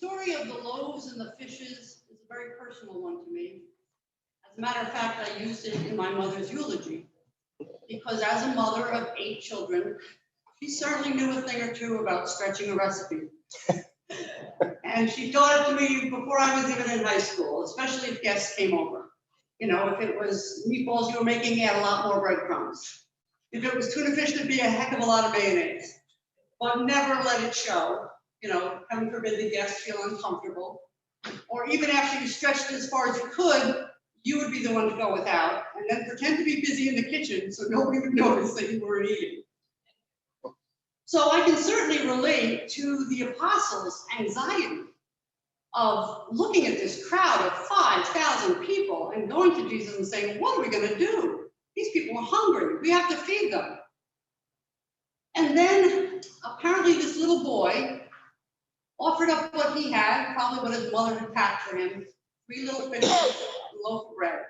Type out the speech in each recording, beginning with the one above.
story of the loaves and the fishes is a very personal one to me. As a matter of fact, I used it in my mother's eulogy because as a mother of 8 children, she certainly knew a thing or two about stretching a recipe. And she taught it to me before I was even in high school, especially if guests came over. You know, if it was meatballs you were making, add a lot more breadcrumbs. If it was tuna fish, there'd be a heck of a lot of mayonnaise. But never let it show. You know, heaven forbid the guests feel uncomfortable. Or even after you stretched it as far as you could, you would be the one to go without, and then pretend to be busy in the kitchen so nobody would notice that you weren't eating. So I can certainly relate to the apostles' anxiety of looking at this crowd of 5,000 people and going to Jesus and saying, what are we going to do? These people are hungry. We have to feed them. And then apparently this little boy offered up what he had, probably what his mother had packed for him, 3 little fishes, a loaf of bread.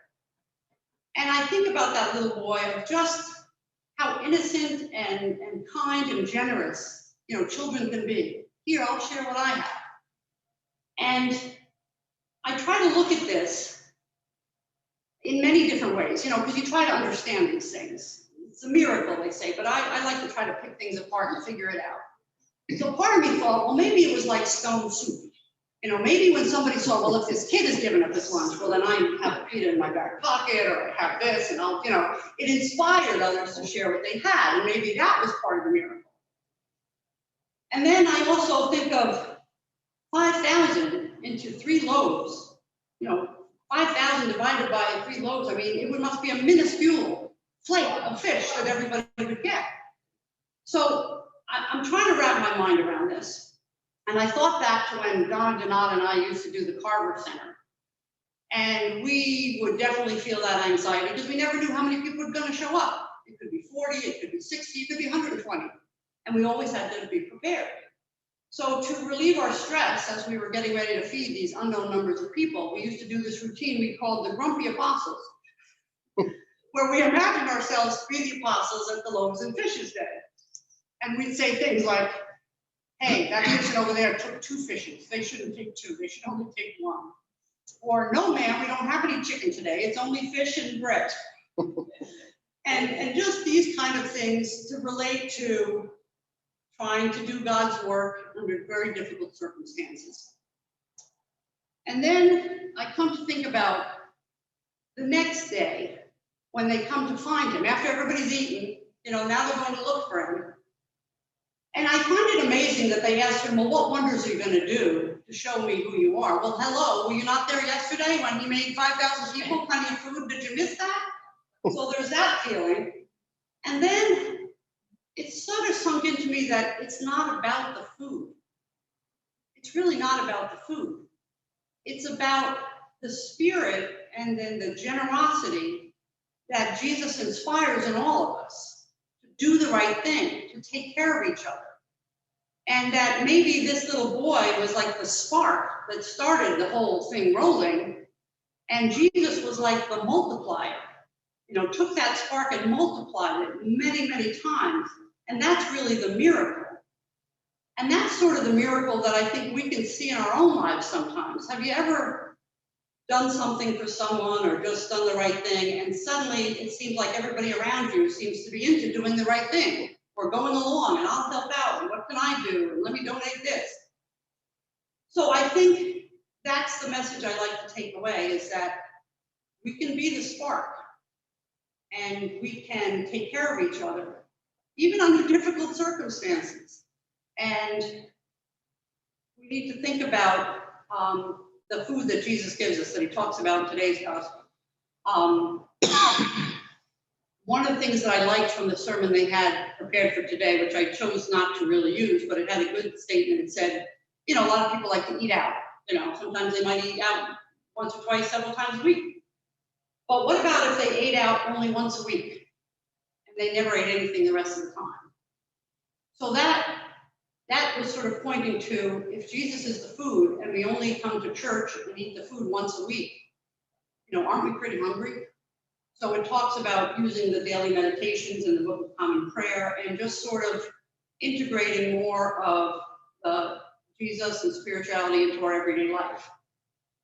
And I think about that little boy of just how innocent and kind and generous, you know, children can be. Here, I'll share what I have. And I try to look at this in many different ways, you know, because you try to understand these things. It's a miracle, they say, but I like to try to pick things apart and figure it out. So part of me thought, well, maybe it was like stone soup. You know, maybe when somebody saw, well, if this kid is giving up his lunch, well, then I have a pita in my back pocket, or I have this, and I'll, you know, it inspired others to share what they had, and maybe that was part of the miracle. And then I also think of 5,000 into 3 loaves. You know, 5,000 divided by 3 loaves, I mean, it must be a minuscule flake of fish that everybody would get. So I'm trying to wrap my mind around this. And I thought back to when Donna Donat and I used to do the Carver Center. And we would definitely feel that anxiety because we never knew how many people were going to show up. It could be 40, it could be 60, it could be 120. And we always had to be prepared. So to relieve our stress as we were getting ready to feed these unknown numbers of people, we used to do this routine we called the Grumpy Apostles, where we imagined ourselves to be the apostles at the loaves and fishes day. And we'd say things like, hey, that person over there took 2 fishes. They shouldn't take 2, they should only take 1. Or, no, ma'am, we don't have any chicken today. It's only fish and bread. and just these kind of things to relate to trying to do God's work under very difficult circumstances. And then I come to think about the next day when they come to find him. After everybody's eaten, you know, now they're going to look for him. And I find it amazing that they asked him, well, what wonders are you going to do to show me who you are? Well, hello, were you not there yesterday when he made 5,000 people, plenty of food? Did you miss that? So there's that feeling. And then it sort of sunk into me that it's not about the food. It's really not about the food. It's about the spirit and then the generosity that Jesus inspires in all of us. Do the right thing, to take care of each other. And that maybe this little boy was like the spark that started the whole thing rolling, and Jesus was like the multiplier, you know, took that spark and multiplied it many, many times. And that's really the miracle. And that's sort of the miracle that I think we can see in our own lives sometimes. Have you ever done something for someone or just done the right thing, and suddenly it seems like everybody around you seems to be into doing the right thing, or going along, and I'll help out, and what can I do, and let me donate this. So I think that's the message I like to take away, is that we can be the spark, and we can take care of each other, even under difficult circumstances. And we need to think about the food that Jesus gives us, that he talks about in today's gospel. One of the things that I liked from the sermon they had prepared for today, which I chose not to really use, but it had a good statement. It said, you know, a lot of people like to eat out. You know, sometimes they might eat out once or twice, several times a week. But what about if they ate out only once a week and they never ate anything the rest of the time? So that was sort of pointing to, if Jesus is the food and we only come to church and eat the food once a week, you know, aren't we pretty hungry? So it talks about using the daily meditations in the Book of Common Prayer and just sort of integrating more of the Jesus and spirituality into our everyday life.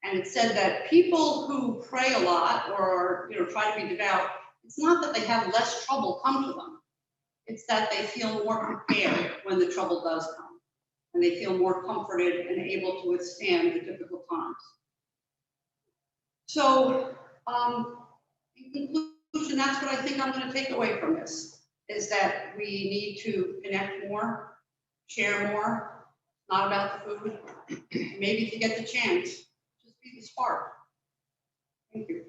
And it said that people who pray a lot or try to be devout, it's not that they have less trouble come to them. It's that they feel more prepared when the trouble does come. And they feel more comforted and able to withstand the difficult times. So, in conclusion, that's what I think I'm going to take away from this, is that we need to connect more, share more. It's not about the food. Maybe if you get the chance, just be the spark. Thank you.